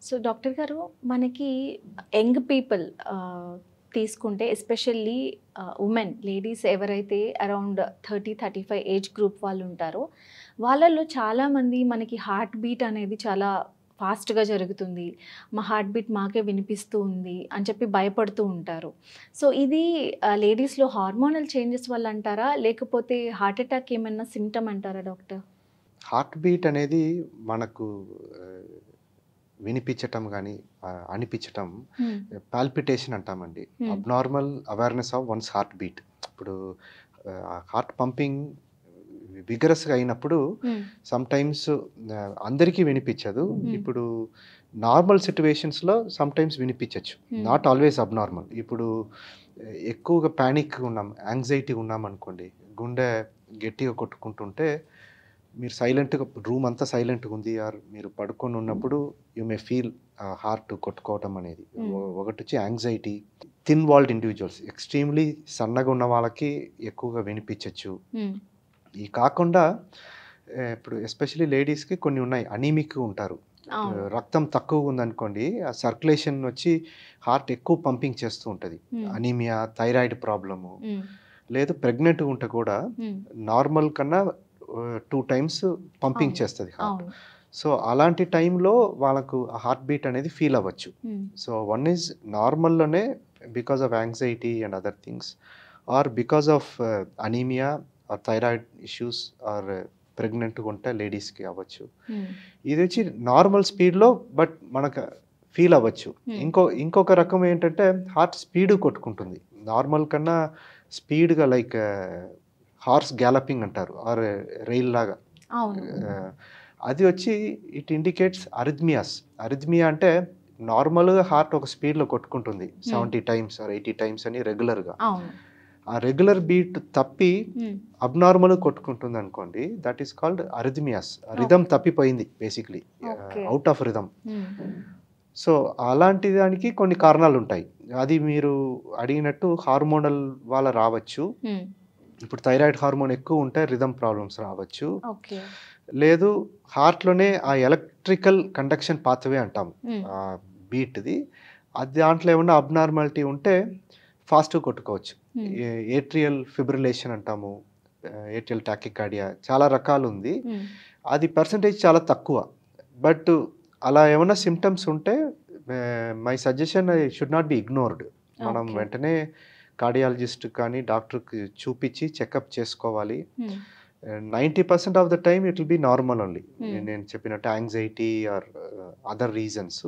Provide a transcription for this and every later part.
So doctor గారు మనకి young people తీసుకుంటే ఎస్పెషల్లీ ఉమెన్ లేడీస్ ఎవరైతే అరౌండ్ 30-35 ఏజ్ గ్రూప్ వాళ్ళు ఉంటారో వాళ్ళల్లో చాలామంది మనకి హార్ట్ బీట్ అనేది చాలా ఫాస్ట్గా జరుగుతుంది, మా హార్ట్ బీట్ మాకే వినిపిస్తూ ఉంది అని చెప్పి భయపడుతూ ఉంటారు. సో ఇది లేడీస్లో హార్మోనల్ చేంజెస్ వల్ల అంటారా, లేకపోతే హార్ట్ అటాక్ ఏమైనా సిమ్టమ్ అంటారా డాక్టర్? హార్ట్ బీట్ అనేది మనకు వినిపించటం కానీ అనిపించటం పాల్పిటేషన్ అంటామండి. Abnormal awareness of once heart beat. ఇప్పుడు హార్ట్ పంపింగ్ విగరస్గా అయినప్పుడు సమ్టైమ్స్ అందరికీ వినిపించదు. ఇప్పుడు నార్మల్ సిచ్యువేషన్స్లో సమ్టైమ్స్ వినిపించవచ్చు, నాట్ ఆల్వేస్ అబ్నార్మల్. ఇప్పుడు ఎక్కువగా ప్యానిక్ ఉన్నాం, యాంగ్జైటీ ఉన్నాం అనుకోండి, గుండె గట్టిగా కొట్టుకుంటుంటే మీరు సైలెంట్గా రూమ్ అంతా సైలెంట్గా ఉంది, ఆర్ మీరు పడుకొని ఉన్నప్పుడు యూ మే ఫీల్ హార్ట్ కొట్టుకోవటం అనేది. ఒకటి వచ్చి anxiety. Thin walled individuals, extremely సన్నగా ఉన్న వాళ్ళకి ఎక్కువగా వినిపించవచ్చు. ఈ కాకుండా ఇప్పుడు ఎస్పెషలీ లేడీస్కి కొన్ని ఉన్నాయి, అనీమిక్ ఉంటారు, రక్తం తక్కువగా ఉందనుకోండి, ఆ సర్క్యులేషన్ వచ్చి హార్ట్ ఎక్కువ పంపింగ్ చేస్తూ ఉంటుంది. అనీమియా, థైరాయిడ్ ప్రాబ్లము, లేదు ప్రెగ్నెంట్గా ఉంటే కూడా నార్మల్ కన్నా 2 times పంపింగ్ చేస్తుంది హార్ట్. సో అలాంటి టైంలో వాళ్ళకు హార్ట్ బీట్ అనేది ఫీల్ అవ్వచ్చు. సో వన్ ఈజ్ నార్మల్లోనే because of anxiety and other things, or because of anaemia or thyroid issues, or ప్రెగ్నెంట్గా ఉంటే లేడీస్కి అవ్వచ్చు. ఇది వచ్చి నార్మల్ స్పీడ్లో బట్ మనకు ఫీల్ అవ్వచ్చు. ఇంకొక రకం ఏంటంటే హార్ట్ స్పీడ్ కొట్టుకుంటుంది, నార్మల్ కన్నా స్పీడ్గా, లైక్ హార్స్ గ్యాలపింగ్ అంటారు, ఆర్ రైల్ లాగా. అది వచ్చి ఇట్ ఇండికేట్స్ అరిథ్మియాస్. అరిథ్మియా అంటే నార్మల్గా హార్ట్ ఒక స్పీడ్లో కొట్టుకుంటుంది 70 times ఆర్ 80 times అని రెగ్యులర్గా. ఆ రెగ్యులర్ బీట్ తప్పి అబ్నార్మల్ కొట్టుకుంటుంది అనుకోండి, that is called arrhythmias. Rhythm తప్పిపోయింది basically, out of rhythm. So అలాంటి దానికి కొన్ని కారణాలు ఉంటాయి. అది మీరు అడిగినట్టు హార్మోనల్ వల్ల రావచ్చు. ఇప్పుడు థైరాయిడ్ హార్మోన్ ఎక్కువ ఉంటే రిథమ్ ప్రాబ్లమ్స్ రావచ్చు. లేదు హార్ట్లోనే ఆ ఎలక్ట్రికల్ కండక్షన్ పాత్వే అంటాం బీట్ది, అది దాంట్లో ఏమన్నా అబ్నార్మాలిటీ ఉంటే ఫాస్ట్గా కొట్టుకోవచ్చు. ఏట్రియల్ ఫిబ్రిలేషన్ అంటాము, ఏట్రియల్ టాకికార్డియా, చాలా రకాలు ఉంది. అది పర్సంటేజ్ చాలా తక్కువ. బట్ అలా ఏమైనా సిమ్టమ్స్ ఉంటే my suggestion should not be ignored. మనం వెంటనే కార్డియాలజిస్ట్ కానీ డాక్టర్కి చూపించి చెకప్ చేసుకోవాలి. 90% of the time it will be normal only, నేను చెప్పినట్టు anxiety are other reasons.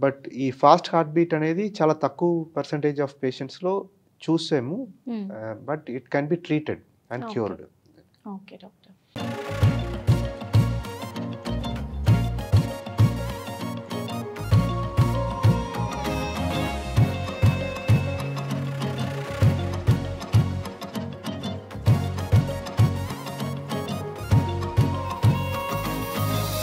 But ఈ ఫాస్ట్ హార్ట్ బీట్ అనేది చాలా తక్కువ పర్సంటేజ్ ఆఫ్ పేషెంట్స్లో చూసాము. But it can be treated and cured. Okay doctor.